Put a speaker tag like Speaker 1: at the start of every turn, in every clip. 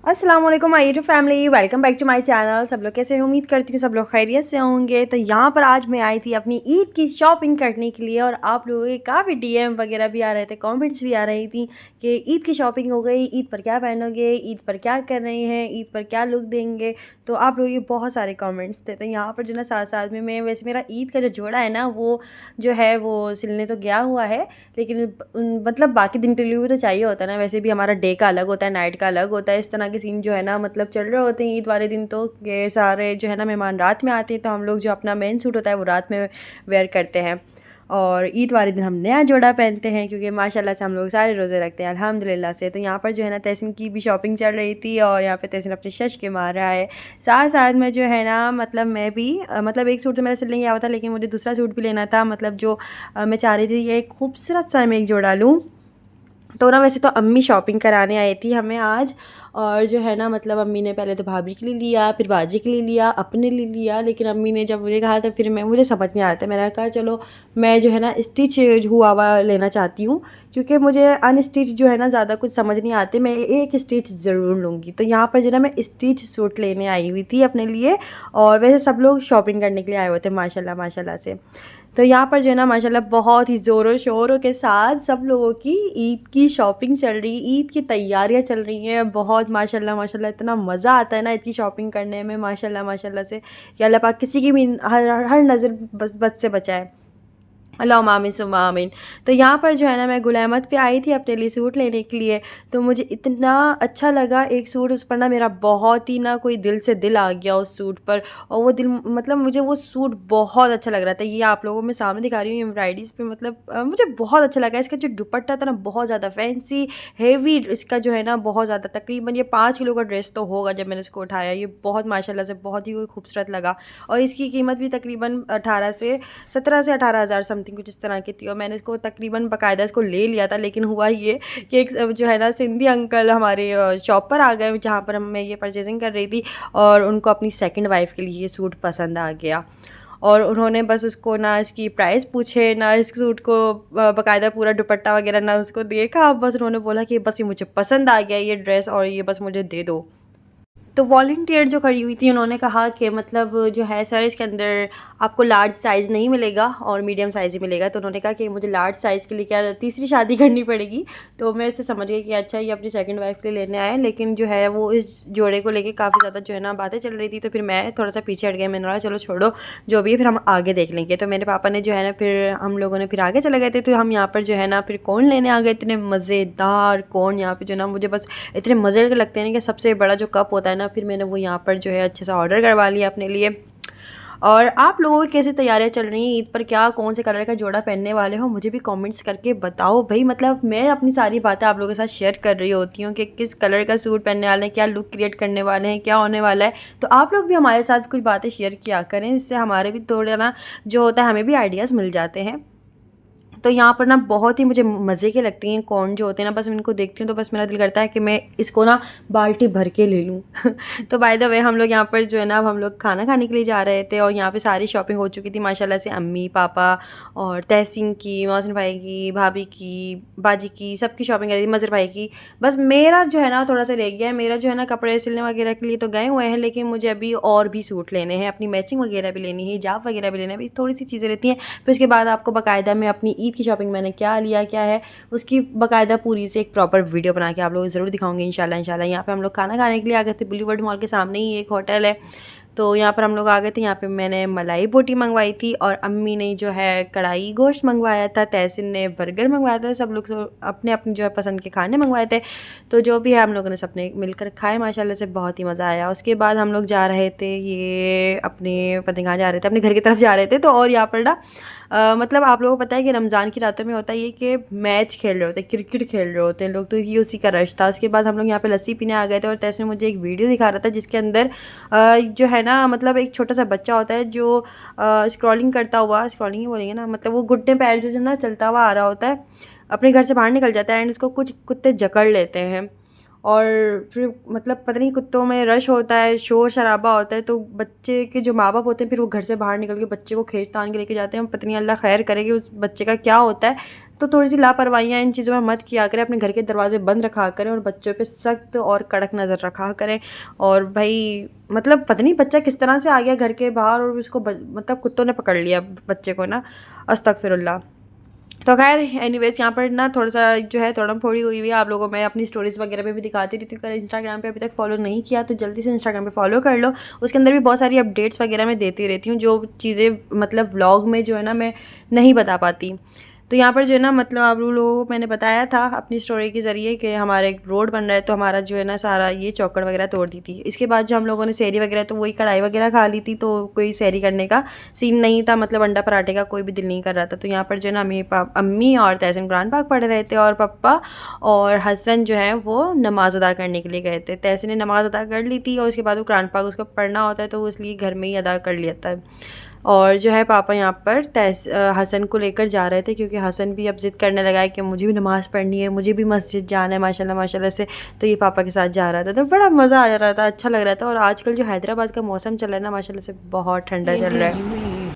Speaker 1: अस्सलाम वालेकुम my YouTube family, welcome back to my channel. सब लोग कैसे हैं? उम्मीद करती हूँ सब लोग खैरियत से होंगे। तो यहाँ पर आज मैं आई थी अपनी ईद की शॉपिंग करने के लिए और आप लोगों के काफ़ी डीएम वगैरह भी आ रहे थे, कमेंट्स भी आ रही थी कि ईद की शॉपिंग हो गई, ईद पर क्या पहनोगे, ईद पर क्या कर रहे हैं, ईद पर क्या लुक देंगे। तो आप लोगों के बहुत सारे कमेंट्स थे। तो यहाँ पर जो ना साथ साथ में मैं वैसे मेरा ईद का जो जोड़ा है ना वो जो है वो सिलने तो गया हुआ है, लेकिन मतलब बाकी दिन के लिए भी तो चाहिए होता है ना। वैसे भी हमारा डे का अलग होता है, नाइट का अलग होता है। इस तरह के सीन जो है ना मतलब चल रहे होते हैं ईद वाले दिन। तो ये सारे जो है ना मेहमान रात में आते हैं, तो हम लोग जो अपना मेन सूट होता है वो रात में वेयर करते हैं और ईद वाले दिन हम नया जोड़ा पहनते हैं, क्योंकि माशाल्लाह से हम लोग सारे रोज़े रखते हैं अल्हम्दुलिल्लाह से। तो यहाँ पर जो है ना तहसीन की भी शॉपिंग चल रही थी और यहाँ पे तहसीन अपने शश के मार रहा है। साथ साथ में जो है ना मतलब मैं भी मतलब एक सूट तो मेरा सिलने गया हुआ था, लेकिन मुझे दूसरा सूट भी लेना था। मतलब जो मैं चाह रही थी ये खूबसूरत सा मैं एक जोड़ा लूँ। तो ना वैसे तो अम्मी शॉपिंग कराने आई थी हमें आज, और जो है ना मतलब अम्मी ने पहले तो भाभी के लिए लिया, फिर बाजी के लिए लिया, अपने लिए लिया। लेकिन अम्मी ने जब मुझे कहा तो फिर मुझे समझ नहीं आ रहा था। मैंने कहा चलो मैं जो है ना स्टिच हुआ हुआ लेना चाहती हूँ, क्योंकि मुझे अनस्टिच जो है ना ज़्यादा कुछ समझ नहीं आते। मैं एक स्टिच ज़रूर लूँगी। तो यहाँ पर जो ना मैं स्टिच सूट लेने आई हुई थी अपने लिए, और वैसे सब लोग शॉपिंग करने के लिए आए हुए थे माशाल्लाह माशाल्लाह से। तो यहाँ पर जो है ना माशाल्लाह बहुत ही ज़ोरों शोरों के साथ सब लोगों की ईद की शॉपिंग चल रही, ईद की तैयारियाँ चल रही हैं। बहुत माशाल्लाह माशाल्लाह इतना मज़ा आता है ना ईद की शॉपिंग करने में माशाल्लाह माशाल्लाह से कि अल्लाह पाक किसी की भी हर नज़र बस से बचाए। अल्लाहुम्मा आमीन सुम्मा आमीन। तो यहाँ पर जो है ना मैं गुल अहमद पे आई थी अपने लिए सूट लेने के लिए। तो मुझे इतना अच्छा लगा एक सूट, उस पर ना मेरा बहुत ही ना कोई दिल से दिल आ गया उस सूट पर। और वो दिल मतलब मुझे वो सूट बहुत अच्छा लग रहा था। ये आप लोगों में सामने दिखा रही हूँ एम्ब्रॉयडरीज़ पे, मतलब मुझे बहुत अच्छा लगा। इसका जो दुपट्टा था ना बहुत ज़्यादा फैंसी हेवी, इसका जो है ना बहुत ज़्यादा तकरीबन ये 5 किलो का ड्रेस तो होगा जब मैंने इसको उठाया। ये बहुत माशाल्लाह से बहुत ही खूबसूरत लगा, और इसकी कीमत भी तकरीबन 17 से 18 हज़ार समथिंग कुछ इस तरह की थी। और मैंने इसको तकरीबन बाकायदा इसको ले लिया था। लेकिन हुआ ये कि एक जो है ना सिंधी अंकल हमारे शॉप पर आ गए जहाँ पर मैं ये परचेजिंग कर रही थी, और उनको अपनी सेकंड वाइफ के लिए ये सूट पसंद आ गया। और उन्होंने बस उसको ना इसकी प्राइस पूछे ना इस सूट को बाकायदा पूरा दुपट्टा वगैरह ना उसको देखा। बस उन्होंने बोला कि बस ये मुझे पसंद आ गया ये ड्रेस, और ये बस मुझे दे दो। तो वॉलंटियर जो खड़ी हुई थी उन्होंने कहा कि मतलब जो है सर इसके अंदर आपको लार्ज साइज़ नहीं मिलेगा और मीडियम साइज़ ही मिलेगा। तो उन्होंने कहा कि मुझे लार्ज साइज़ के लिए क्या तीसरी शादी करनी पड़ेगी। तो मैं इससे समझ गई कि अच्छा ये अपनी सेकंड वाइफ के लिए लेने आए। लेकिन जो है वो इस जोड़े को लेके काफ़ी ज़्यादा जो है ना बातें चल रही थी। तो फिर मैं थोड़ा सा पीछे हट गई। मैंने बोला चलो छोड़ो जो भी है, फिर हम आगे देख लेंगे। तो मेरे पापा ने जो है ना फिर हम लोगों ने फिर आगे चले गए थे। तो हम यहाँ पर जो है ना फिर कौन लेने आ गए, इतने मज़ेदार कौन यहाँ पर जो ना मुझे बस इतने मज़े के लगते हैं कि सबसे बड़ा जो कप होता है ना, फिर मैंने वो यहाँ पर जो है अच्छे से ऑर्डर करवा लिया अपने लिए। और आप लोगों की कैसी तैयारियां चल रही हैं ईद पर? क्या कौन से कलर का जोड़ा पहनने वाले हो? मुझे भी कमेंट्स करके बताओ भाई। मतलब मैं अपनी सारी बातें आप लोगों के साथ शेयर कर रही होती हूँ कि किस कलर का सूट पहनने वाले हैं, क्या लुक क्रिएट करने वाले हैं, क्या होने वाला है। तो आप लोग भी हमारे साथ कुछ बातें शेयर किया करें, इससे हमारे भी थोड़ा ना जो होता है हमें भी आइडियाज़ मिल जाते हैं। तो यहाँ पर ना बहुत ही मुझे मज़े के लगती हैं कॉर्न जो होते हैं ना, बस मैं इनको देखती हूँ तो बस मेरा दिल करता है कि मैं इसको ना बाल्टी भर के ले लूँ। तो बाय द वे हम लोग यहाँ पर जो है ना अब हम लोग खाना खाने के लिए जा रहे थे, और यहाँ पे सारी शॉपिंग हो चुकी थी माशाल्लाह से। अम्मी पापा और तहसीन की, मोहसिन भाई की, भाभी की, बाजी की, सबकी शॉपिंग करी थी, मज़र भाई की। बस मेरा जो है ना थोड़ा सा रह गया है। मेरा जो है ना कपड़े सिलने वगैरह के लिए तो गए हुए हैं, लेकिन मुझे अभी और भी सूट लेने हैं, अपनी मैचिंग वगैरह भी लेनी है, हिजाब वगैरह भी लेना है। अभी थोड़ी सी चीज़ें रहती हैं, फिर उसके बाद आपको बाकायदा मैं अपनी ईद की शॉपिंग मैंने क्या लिया क्या है उसकी बाकायदा पूरी से एक प्रॉपर वीडियो बना के आप लोगों को ज़रूर दिखाऊंगी इंशाल्लाह इंशाल्लाह। यहाँ पे हम लोग खाना खाने के लिए आ गए थे। बुलीवर्ड मॉल के सामने ही एक होटल है, तो यहाँ पर हम लोग आ गए थे। यहाँ पे मैंने मलाई बोटी मंगवाई थी, और अम्मी ने जो है कढ़ाई गोश्त मंगवाया था, तहसीन ने बर्गर मंगवाया था। सब लोग अपने अपने जो है पसंद के खाने मंगवाए थे। तो जो भी है हम लोगों ने सबने मिलकर खाए माशाल्लाह से, बहुत ही मज़ा आया। उसके बाद हम लोग जा रहे थे ये अपने पता नहीं कहाँ जा रहे थे, अपने घर की तरफ जा रहे थे। तो और यहाँ पर ना मतलब आप लोगों को पता है कि रमज़ान की रातों में होता है ये कि मैच खेल रहे होते हैं, क्रिकेट खेल रहे होते हैं लोग। तो ये उसी का रश था। उसके बाद हम लोग यहाँ पे लस्सी पीने आ गए थे, और तैसे मुझे एक वीडियो दिखा रहा था जिसके अंदर जो है ना मतलब एक छोटा सा बच्चा होता है जो स्क्रॉलिंग करता हुआ, स्क्रॉलिंग ही बोलेंगे ना, मतलब वो घुटने पैर से ना चलता हुआ आ रहा होता है, अपने घर से बाहर निकल जाता है, एंड उसको कुछ कुत्ते जकड़ लेते हैं। और फिर मतलब पता नहीं कुत्तों में रश होता है, शोर शराबा होता है। तो बच्चे के जो माँ बाप होते हैं फिर वो घर से बाहर निकल के बच्चे को खींच तान के लेके जाते हैं। पता नहीं अल्लाह खैर करे कि उस बच्चे का क्या होता है। तो थोड़ी सी लापरवाहियाँ इन चीज़ों में मत किया करें, अपने घर के दरवाजे बंद रखा करें और बच्चों पे सख्त और कड़क नज़र रखा करें। और भाई मतलब पता नहीं बच्चा किस तरह से आ गया घर के बाहर और उसको मतलब कुत्तों ने पकड़ लिया बच्चे को ना, अस्तगफिरुल्लाह। तो खैर एनीवेज़ यहाँ पर ना थोड़ा सा जो है तोड़म फोड़ी हुई हुई है। आप लोगों में अपनी स्टोरीज़ वगैरह पे भी दिखाती रहती हूँ। अगर इंस्टाग्राम पे अभी तक फॉलो नहीं किया तो जल्दी से इंस्टाग्राम पे फॉलो कर लो, उसके अंदर भी बहुत सारी अपडेट्स वगैरह मैं देती रहती हूँ, जो चीज़ें मतलब व्लॉग में जो है ना मैं नहीं बता पाती। तो यहाँ पर जो है ना मतलब आप लोगों को मैंने बताया था अपनी स्टोरी के ज़रिए कि हमारा एक रोड बन रहा है, तो हमारा जो है ना सारा ये चौकड़ वगैरह तोड़ दी थी। इसके बाद जो हम लोगों ने सैरी वगैरह तो वही कढ़ाई वगैरह खा ली थी, तो कोई सैरी करने का सीन नहीं था, मतलब अंडा पराठे का कोई भी दिल नहीं कर रहा था। तो यहाँ पर जो है ना अम्मी और तहसीन कुरान पाक पढ़ रहे थे और पप्पा और हसन जो है वो नमाज़ अदा करने के लिए गए थे। तहसीन ने नमाज़ अदा कर ली थी और उसके बाद वो कुरान पाक उसको पढ़ना होता है, तो वो इसलिए घर में ही अदा कर लेता है। और जो है पापा यहाँ पर हसन को लेकर जा रहे थे, क्योंकि हसन भी अब ज़िद करने लगा है कि मुझे भी नमाज़ पढ़नी है, मुझे भी मस्जिद जाना है माशाल्लाह माशाल्लाह से। तो ये पापा के साथ जा रहा था, तो बड़ा मज़ा आ रहा था, अच्छा लग रहा था। और आजकल जो हैदराबाद का मौसम चल रहा है ना माशाल्लाह से बहुत ठंडा चल रहा है।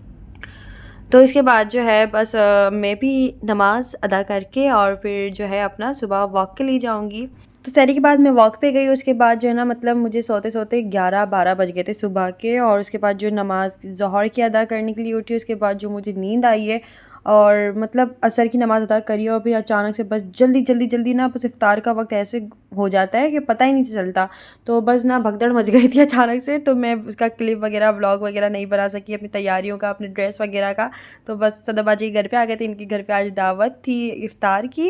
Speaker 1: तो इसके बाद जो है बस मैं भी नमाज़ अदा करके और फिर जो है अपना सुबह वॉक के लिए जाऊँगी। तो सहरी के बाद मैं वॉक पे गई, उसके बाद जो है ना मतलब मुझे सोते सोते 11-12 बज गए थे सुबह के। और उसके बाद जो नमाज़ ज़ोहर की अदा करने के लिए उठी, उसके बाद जो मुझे नींद आई है और मतलब असर की नमाज़ अदा करी और फिर अचानक से बस जल्दी ना बस इफ्तार का वक्त ऐसे हो जाता है कि पता ही नहीं चलता। तो बस ना भगदड़ मच गई थी अचानक से, तो मैं उसका क्लिप वगैरह व्लॉग वगैरह नहीं बना सकी अपनी तैयारियों का, अपने ड्रेस वगैरह का। तो बस सदाबाजी घर पे आ गए थे, इनके घर पे आज दावत थी इफ्तार की,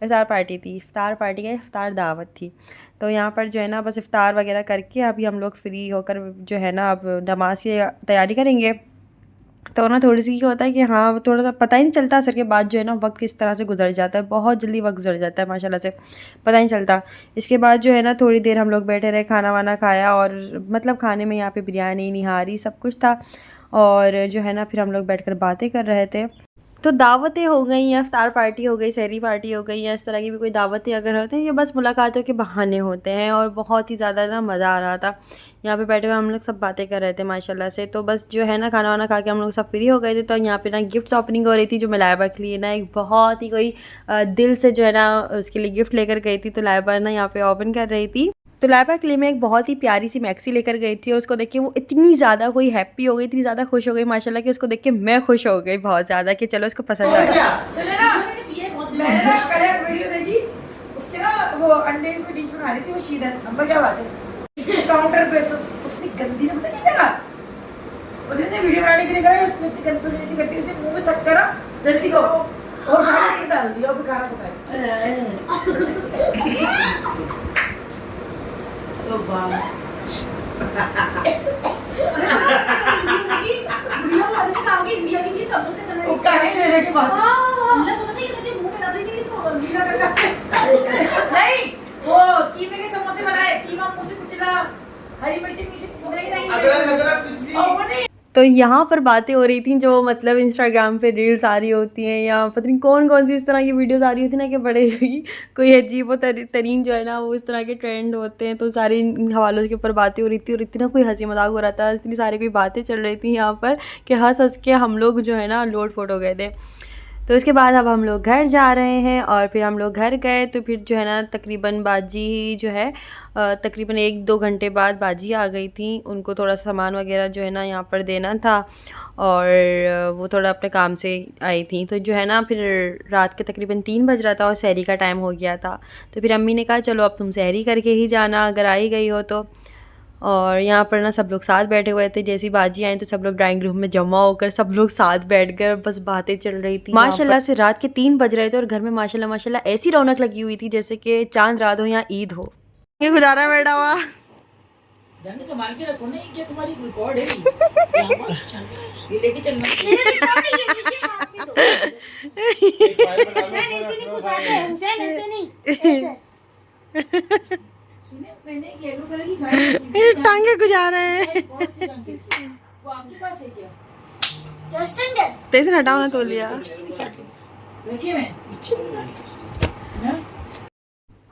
Speaker 1: इफ्तार पार्टी थी, इफ्तार पार्टी का इफ्तार दावत थी। तो यहाँ पर जो है ना बस इफ्तार वगैरह करके अभी हम लोग फ्री होकर जो है ना अब नमाज की तैयारी करेंगे। तो ना थोड़ी सी क्या होता है कि हाँ थोड़ा सा पता ही नहीं चलता असर के बाद जो है ना वक्त किस तरह से गुजर जाता है, बहुत जल्दी वक्त गुजर जाता है माशाल्लाह से, पता नहीं चलता। इसके बाद जो है ना थोड़ी देर हम लोग बैठे रहे, खाना वाना खाया और मतलब खाने में यहाँ पे बिरयानी निहारी सब कुछ था। और जो है ना फिर हम लोग बैठकर बातें कर रहे थे। तो दावतें हो गई या इफ्तार पार्टी हो गई, सहरी पार्टी हो गई या इस तरह की भी कोई दावतें अगर होते हैं, ये बस मुलाकातों के बहाने होते हैं और बहुत ही ज़्यादा ना मज़ा आ रहा था। यहाँ पे बैठे हुए हम लोग सब बातें कर रहे थे माशाल्लाह से। तो बस जो है ना खाना वाना खा के हम लोग सब फ्री हो गए थे। तो यहाँ पे ना गिफ्ट्स ओपनिंग हो रही थी, जो मैं लाइबा के लिए ना एक बहुत ही कोई दिल से जो है ना उसके लिए गिफ्ट लेकर गई थी। तो लाइबा ना यहाँ पे ओपन कर रही थी। तो लाइबा के लिए मैं एक बहुत ही प्यारी सी मैक्सी लेकर गई थी और उसको देख के वो इतनी ज़्यादा कोई हैप्पी हो गई, इतनी ज़्यादा खुश हो गई माशाल्लाह कि उसको देख के मैं खुश हो गई बहुत ज़्यादा कि चलो इसको पसंद आ गया।
Speaker 2: सुने ना, मैंने ना कल एक वीडियो देखी, उसके ना वो अंडे को डिश में खा रही थी वो शीदन, नंबर क्या बात है काउंटर पे उसने गंदी ने पता क्या करा, उधर से वीडियो बनाने के लिए गया, उसमें इतनी गंदी जैसी करती उसने मुंह में शक करा जल्दी को और खाना डाल दिया और खाना पकाया। तो वाह इंडिया की चीज सबसे पहले वो काहे लेने के बाद मतलब पता है कि मुंह में डाल देंगे इसको गीला कर नहीं वो कीमे के समोसे बनाए, कीमा मुंह से कुचला, हरी मिर्ची नहीं अदरक कुछ नहीं।
Speaker 1: तो यहाँ पर बातें हो रही थी जो मतलब इंस्टाग्राम पे रील्स आ रही होती हैं या पता नहीं कौन कौन सी इस तरह की वीडियोस आ रही होती ना कि बड़े ही कोई अजीब व तरीन जो है ना वो इस तरह के ट्रेंड होते हैं। तो सारी हवालों के ऊपर बातें हो रही थी और इतना कोई हंसी मजाक हो रहा था, इतनी सारी कोई बातें चल रही थी यहाँ पर कि हंस हंस के हम लोग जो है ना लोट फोट हो गए थे। तो इसके बाद अब हम लोग घर जा रहे हैं और फिर हम लोग घर गए तो फिर जो है ना तकरीबन बाजी जो है तकरीबन 1-2 घंटे बाद बाजी आ गई थी। उनको थोड़ा सामान वगैरह जो है ना यहाँ पर देना था और वो थोड़ा अपने काम से आई थी। तो जो है ना फिर रात के तकरीबन 3 बज रहा था और सहरी का टाइम हो गया था। तो फिर अम्मी ने कहा चलो अब तुम सहरी करके ही जाना अगर आई गई हो तो। और यहाँ पर ना सब लोग साथ बैठे हुए थे, जैसी बाजी आई तो सब लोग ड्राइंग रूम में जमा होकर सब लोग साथ बैठकर बस बातें चल रही थी। माशाल्लाह से रात के 3 बज रहे थे और घर में माशाल्लाह माशाल्लाह ऐसी रौनक लगी हुई थी जैसे कि चांद रात हो या ईद हो। ये गुजारा बैठा हुआ
Speaker 2: ढंग संभाल के रखो ना, ये तुम्हारी रिकॉर्ड है ये लेके चलना मैंने येलो कलर की गाड़ी
Speaker 1: टांगे गुजार रहे हैं
Speaker 2: वो आपके पास है क्या?
Speaker 3: जस्टिन के
Speaker 1: तेज हटाओ ना तो लिया
Speaker 2: देखिए मैं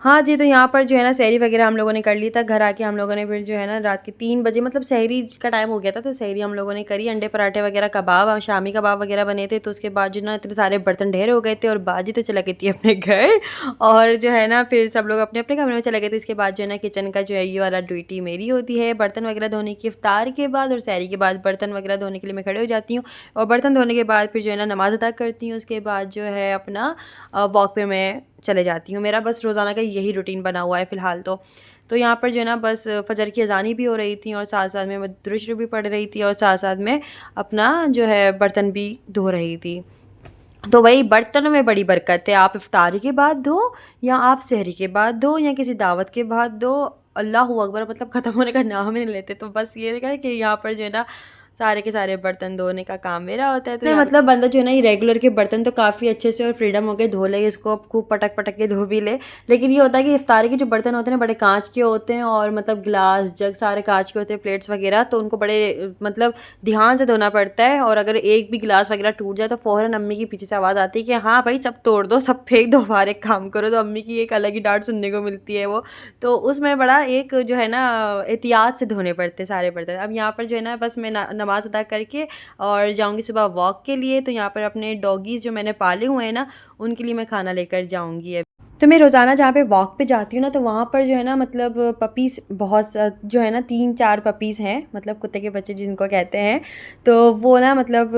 Speaker 1: हाँ जी, तो यहाँ पर जो है ना सहरी वगैरह हम लोगों ने कर ली था। घर आके हम लोगों ने फिर जो है ना रात के 3 बजे मतलब सहरी का टाइम हो गया था, तो सहरी हम लोगों ने करी। अंडे पराठे वगैरह, कबाब, शामी कबाब वगैरह बने थे। तो उसके बाद जो ना इतने सारे बर्तन ढेर हो गए थे और बाजी तो चला गई थी अपने घर, और जो है ना फिर सब लोग अपने अपने कमरे में चले गए थे। इसके बाद जो है ना किचन का जो है ये वाला ड्यूटी मेरी होती है, बर्तन वगैरह धोने की। इफ्तार के बाद और सहरी के बाद बर्तन वगैरह धोने के लिए मैं खड़े हो जाती हूँ, और बर्तन धोने के बाद फिर जो है ना नमाज़ अदा करती हूँ। उसके बाद जो है अपना वॉक पे मैं चले जाती हूँ। मेरा बस रोज़ाना का यही रूटीन बना हुआ है फ़िलहाल तो यहाँ पर जो है ना बस फ़जर की अज़ानी भी हो रही थी, और साथ साथ में मैं दुरूद शरीफ भी पढ़ रही थी, और साथ साथ में अपना जो है बर्तन भी धो रही थी। तो वही बर्तनों में बड़ी बरकत है। आप इफ्तारी के बाद धो, या आप सहरी के बाद धो, या किसी दावत के बाद धो, अल्लाह अकबर, मतलब ख़त्म होने का नाम ही नहीं लेते। तो बस ये है कि यहाँ पर जो है ना सारे के सारे बर्तन धोने का काम मेरा होता है। तो मतलब बंदा जो है ना ये रेगुलर के बर्तन तो काफ़ी अच्छे से और फ्रीडम हो के धो ले, इसको खूब पटक पटक के धो भी ले। लेकिन ये होता है कि इफ्तारी के जो बर्तन होते हैं ना बड़े कांच के होते हैं, और मतलब गिलास जग सारे कांच के होते हैं, प्लेट्स वगैरह, तो उनको बड़े मतलब ध्यान से धोना पड़ता है। और अगर एक भी गिलास वगैरह टूट जाए तो फ़ौरन अम्मी की पीछे से आवाज़ आती है कि हाँ भाई सब तोड़ दो, सब फेंक दो, बाहर एक काम करो। तो अम्मी की एक अलग ही डांट सुनने को मिलती है वो। तो उसमें बड़ा एक जो है ना एहतियात से धोने पड़ते सारे बर्तन। अब यहाँ पर जो है ना बस मैं नमाज़ अदा करके और जाऊंगी सुबह वॉक के लिए। तो यहाँ पर अपने डॉगीज़ जो मैंने पाले हुए हैं ना उनके लिए मैं खाना लेकर जाऊंगी। तो मैं रोज़ाना जहाँ पे वॉक पे जाती हूँ ना, तो वहाँ पर जो है ना मतलब पपीज़ बहुत जो है ना 3-4 पपीज़ हैं, मतलब कुत्ते के बच्चे जिनको कहते हैं। तो वो ना मतलब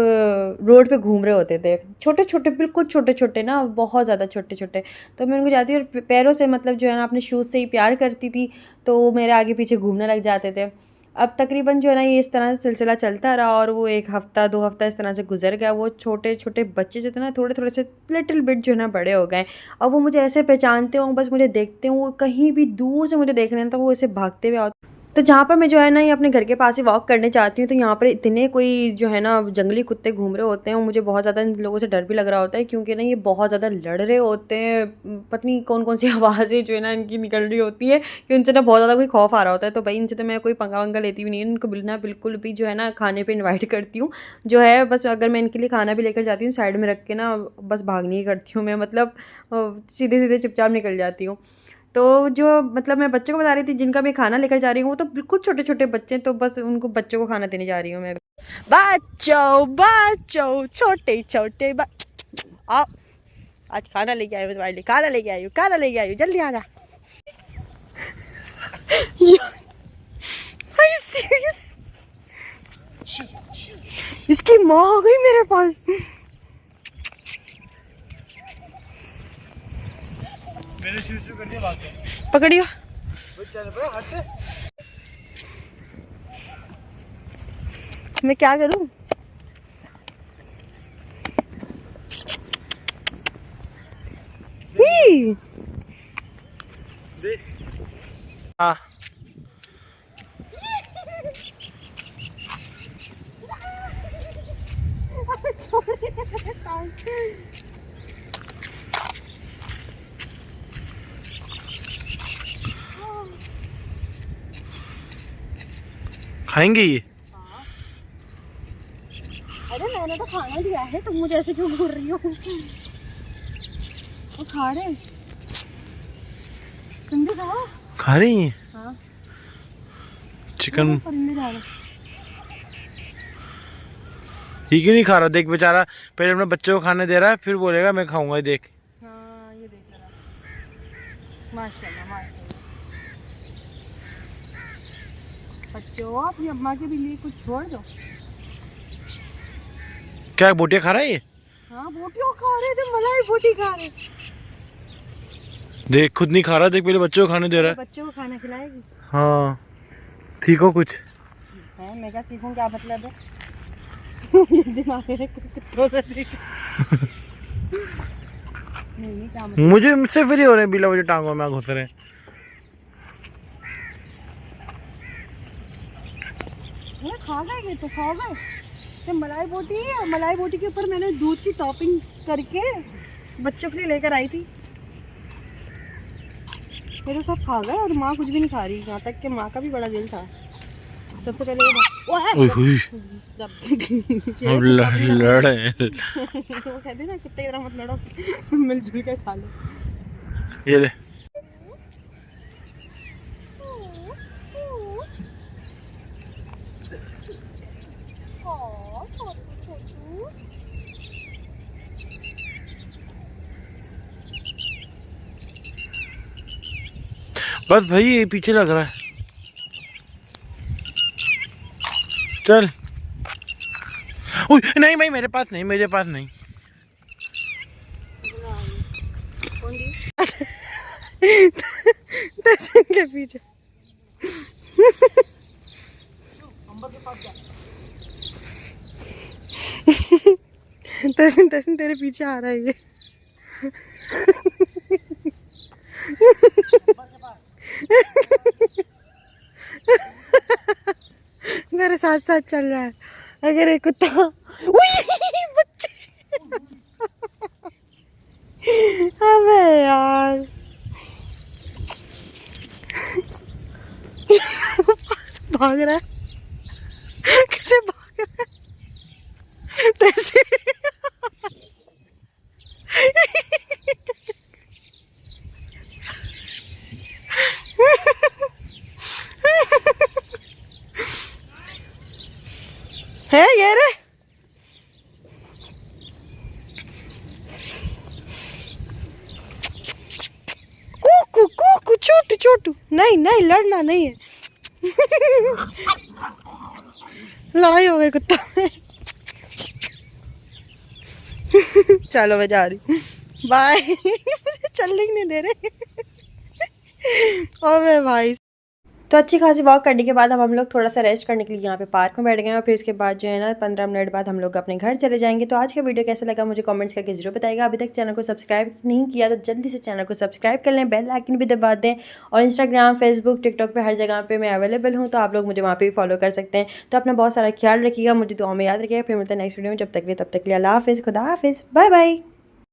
Speaker 1: रोड पे घूम रहे होते थे, छोटे छोटे, बिल्कुल छोटे छोटे ना, बहुत ज़्यादा छोटे छोटे। तो मैं उनको जाती और पैरों से मतलब जो है ना अपने शूज़ से ही प्यार करती थी, तो वो मेरे आगे पीछे घूमने लग जाते थे। अब तकरीबन जो है ना ये इस तरह से सिलसिला चलता रहा, और वो 1 हफ़्ता 2 हफ़्ता इस तरह से गुजर गया। वो छोटे छोटे बच्चे जो थे ना थोड़े थोड़े से लिटिल बिट जो है ना बड़े हो गए। अब वो मुझे ऐसे पहचानते हों, बस मुझे देखते हों, वो कहीं भी दूर से मुझे देख रहे हैं तो वो ऐसे भागते हुए आते। तो जहाँ पर मैं जो है ना ये अपने घर के पास ही वॉक करने चाहती हूँ, तो यहाँ पर इतने कोई जो है ना जंगली कुत्ते घूम रहे होते हैं, और मुझे बहुत ज़्यादा इन लोगों से डर भी लग रहा होता है, क्योंकि ना ये बहुत ज़्यादा लड़ रहे होते हैं। पता नहीं कौन कौन सी आवाज़ें जो है ना इनकी निकल रही होती है, कि उनसे ना बहुत ज़्यादा कोई खौफ आ रहा होता है। तो भाई इनसे तो मैं कोई पंगा वंगा लेती भी नहीं, उनको बिल्कुल भी जो है ना खाने पर इन्वाइट करती हूँ जो है। बस अगर मैं इनके लिए खाना भी लेकर जाती हूँ साइड में रख के ना, बस भागनी ही करती हूँ मैं, मतलब सीधे सीधे चुपचाप निकल जाती हूँ। तो जो मतलब मैं बच्चों को बता रही थी जिनका मैं खाना लेकर जा रही हूँ, वो तो बिल्कुल छोटे छोटे बच्चे, तो बस उनको बच्चों को खाना देने जा रही हूँ मैं। बच्चों छोटे छोटे आओ, आज खाना लेके आई हूँ तुम्हारे लिए, खाना लेके आई हूँ, खाना लेके आई हूँ, जल्दी आना। सीरियस? इसकी माँ आ गई मेरे पास।
Speaker 4: मेरे शूज कर दिया बात है।
Speaker 1: पकड़ियो। मैं क्या करूं?
Speaker 4: हाँ खाएंगे ये?
Speaker 1: अरे मैंने तो खाना दिया है, तुम मुझे ऐसे क्यों घूर रही हो? वो खा रहे, तुम भी खाओ।
Speaker 4: खा रही हैं?
Speaker 1: हाँ।
Speaker 4: चिकन
Speaker 1: परिंदे खा रहे।
Speaker 4: ये क्यों नहीं खा रहा? देख बेचारा पहले अपने बच्चों को खाने दे रहा है, फिर बोलेगा मैं खाऊंगा। देख
Speaker 1: हाँ ये देख रहा, माशाल्लाह माशाल्लाह। बच्चों अपनी अम्मा के भी लिए कुछ छोड़ दो।
Speaker 4: क्या बोटियाँ खा रहा है ये?
Speaker 1: हाँ बोटियों खा रहे थे, मलाई बोटी खा रहे।
Speaker 4: देख खुद नहीं खा रहा, देख पहले बच्चों को खाने दे रहा है।
Speaker 1: बच्चों को खाना खिलाएगी?
Speaker 4: हाँ सीखो कुछ
Speaker 1: है। मैं क्या सीखूं, क्या मतलब है? दिमाग में कुत्तों से सीख। नहीं क्या मतलब?
Speaker 4: मुझे मुझसे फ्री हो रहे हैं, बिला मुझे टांगों में घुस रहे हैं।
Speaker 1: खा गए तो खा गए। ये मलाई बोटी है, मलाई बोटी के ऊपर मैंने दूध की टॉपिंग करके बच्चों के लिए लेकर आई थी। मेरे सब खा गए और माँ कुछ भी नहीं खा रही, यहाँ तक कि माँ का भी बड़ा दिल था। सबसे पहले
Speaker 4: लड़े
Speaker 1: वो कहते ना कुत्ते की तरह मत लड़ो, मिलजुल के खा लो।
Speaker 4: ये ले बस भाई ये पीछे लग रहा है। चल। उई, नहीं भाई मेरे पास नहीं, मेरे पास नहीं।
Speaker 1: दर्शन के पीछे। दर्शन दर्शन तेरे पीछे आ रहा है ये। मेरे साथ साथ चल रहा है। अगर एक कुत्ता बच्चे अबे यार भाग रहा है, कैसे भाग रहा है कैसे है ये रे। कुकू कुकू छोटू छोटू, नहीं नहीं लड़ना नहीं है। लड़ाई हो गई कुत्ता में। चलो मैं जा रही हूँ, बाय। मुझे चलने नहीं दे रहे। ओए भाई। तो अच्छी खासी वॉक करने के बाद अब हम लोग थोड़ा सा रेस्ट करने के लिए यहाँ पे पार्क में बैठ गए और फिर इसके बाद जो है ना 15 मिनट बाद हम लोग अपने घर चले जाएंगे। तो आज का वीडियो कैसा लगा मुझे कमेंट्स करके जरूर बताइएगा। अभी तक चैनल को सब्सक्राइब नहीं किया तो जल्दी से चैनल को सब्सक्राइब कर लें, बेल आइकन भी दबा दें। और इंस्टाग्राम, फेसबुक, टिकटॉक पे हर जगह पे मैं अवेलेबल हूँ, तो आप लोग मुझे वहाँ पे भी फॉलो कर सकते हैं। तो अपना बहुत सारा ख्याल रखिएगा, मुझे दुआ में याद रखिएगा। फिर मिलते हैं नेक्स्ट वीडियो में, जब तक के लिए तब तक के लिए अल्लाह हाफिज़, खुदा हाफिज़, बाय बाय।